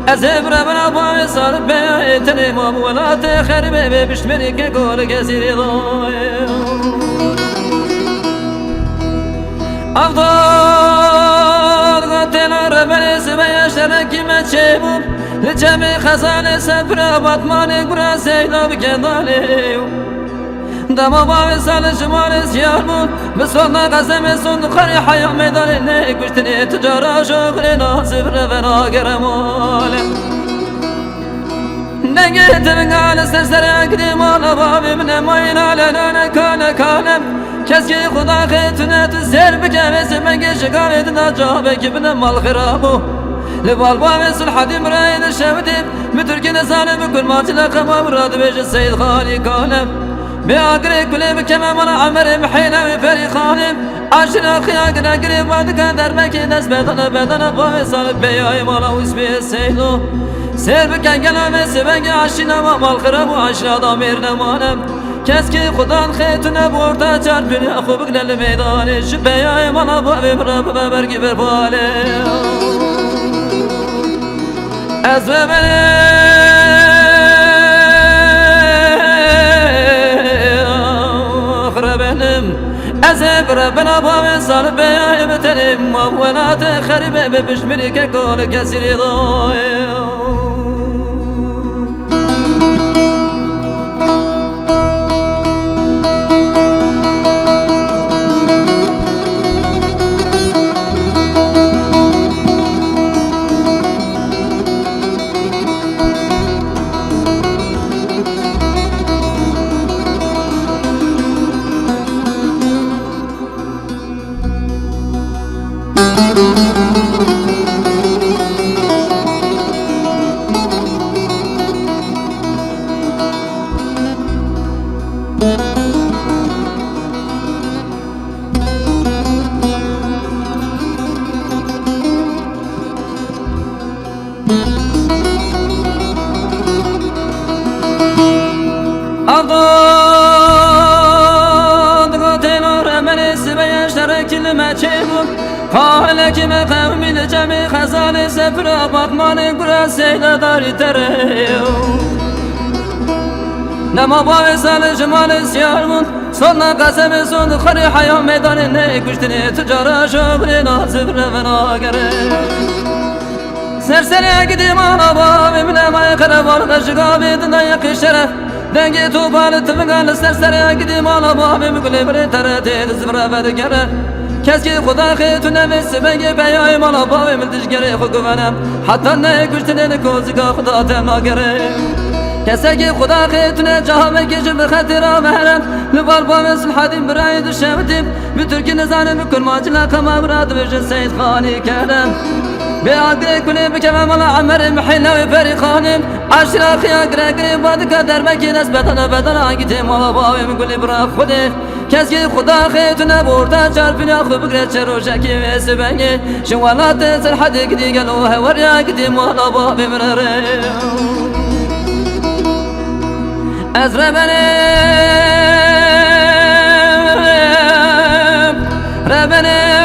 أزف ربنا باي صار بيتني ما ولا تخرب بشمري كقول كسير ضايع أفضل قتل ربنا سبيا شرك ما تشوف لجميع خزانة سفر بطمان برا سيدا بكذالي دما باي صار شمال سيارمون بسونا قسم سند خري حياة ميدان نيك بشتني تجارة شغل ناصف ربنا قرمال نجيت من قال سرسر أقدم على بابي من ماين على أنا كان كسكي خدا خيتنا تسير بكابس من شقالت نجابك ابن مال خرابو لبال بابي سلحدي مرايد الشبدي متركي نسالي بكل ما تلقى مراد بيش السيد خالي كالم بأقري كل بكما من عمر محينا وفري خالم عشنا خياقنا قريب بعد قدر مكي ناس بدنا بابي صالب بياي مالا وسبي السيدو سير بكن قلم سبنگ عشنا مال خراب وعشنا ضمير نمانم كسكي خدان خيتنا بورتا چرپني اخو بقنا الميدان شبياي مالا بابي براب ببرقي بربالي أزبني أزف ربنا بابي صالب بياي بتنم ولا تخرب بشمري كقول كسير ضايع قالك ما قومي لجميع خزانة سفر بطمان قرى سيدة داري تريو نما باوي سال جمال سيارمون صدنا قسم سند خري حياة ميدان نيك بشتني تجارة شغل ناصف رفنا قريب سرسري قديم على بابي من ما يقرب والغشقابي دنيق الشرف دنجي توبال تفقال سرسري قديم على بابي مقلي بري ترتي تزبرا بدقره كسكي خدا خيت ونفس بنجي بياي مالا بابي من تشقري خو قفنم حتى نيك بشتني نكوزقا خدا تما قريب كسكي خدا خيت ونجاها مكيش بخطرة مهرم لبال بابي سلحدين برايد الشمتين بتركي نزاني بكل ما جلاقا ما مراد بجن سيد خاني كلام بأقري كلي بكما مالا عمر محينا وفري خانم عشرة خياق رقري بعد قدر مكي ناس بدنا عقيتي مالا بابي من كل برا خودي كسكي خدا خيتنا بورتا چرپني اخو بقرت شروشكي وسبنگي شوالات سلحدي قدي قالوها وريا قدي مالا بابي مرري أزربني ربني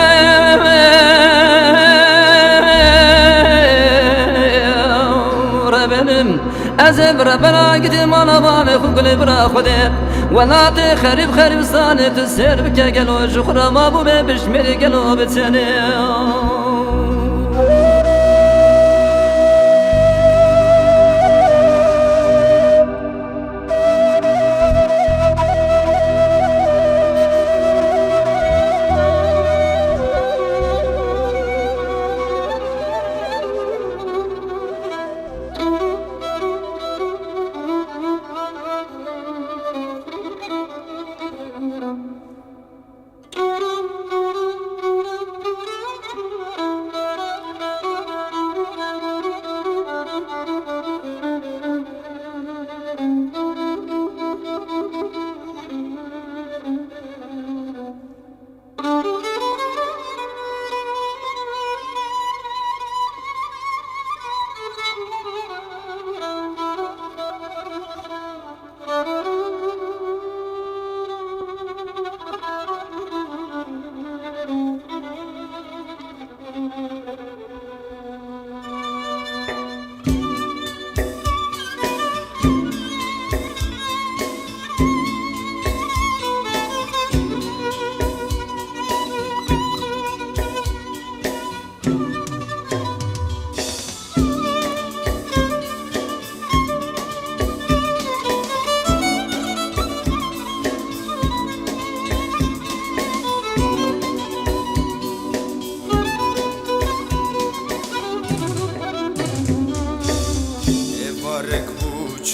بنم أزبر بلا قدم أنا بامي خقل برا خدي ولاتي خريب خريب صاني تسير بك قلو جخرا ما بو بشمري قلو بتسني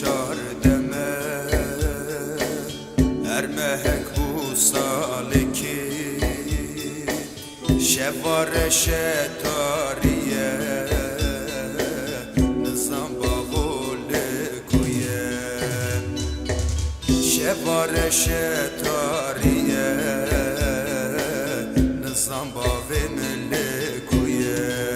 Çar deme ermehek bu saliki şevare şetariye nizam bavule kuye şevare şetariye nizam bavule kuye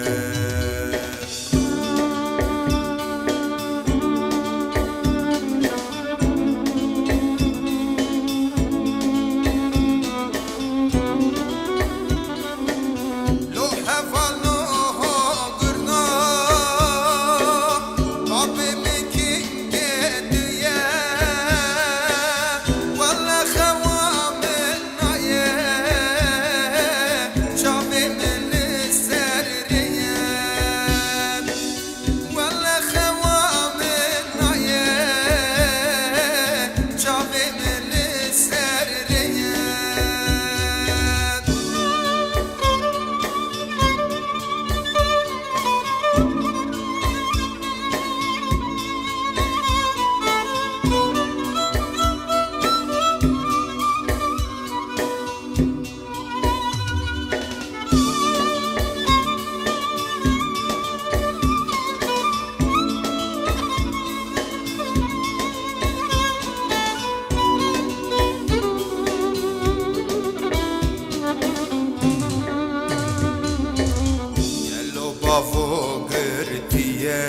Bavo gertiye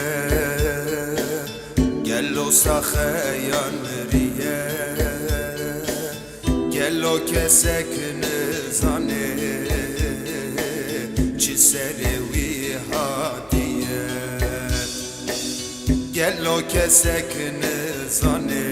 gello saxayan riye gello kesek nizane çiserevi hadiye gello kesek nizane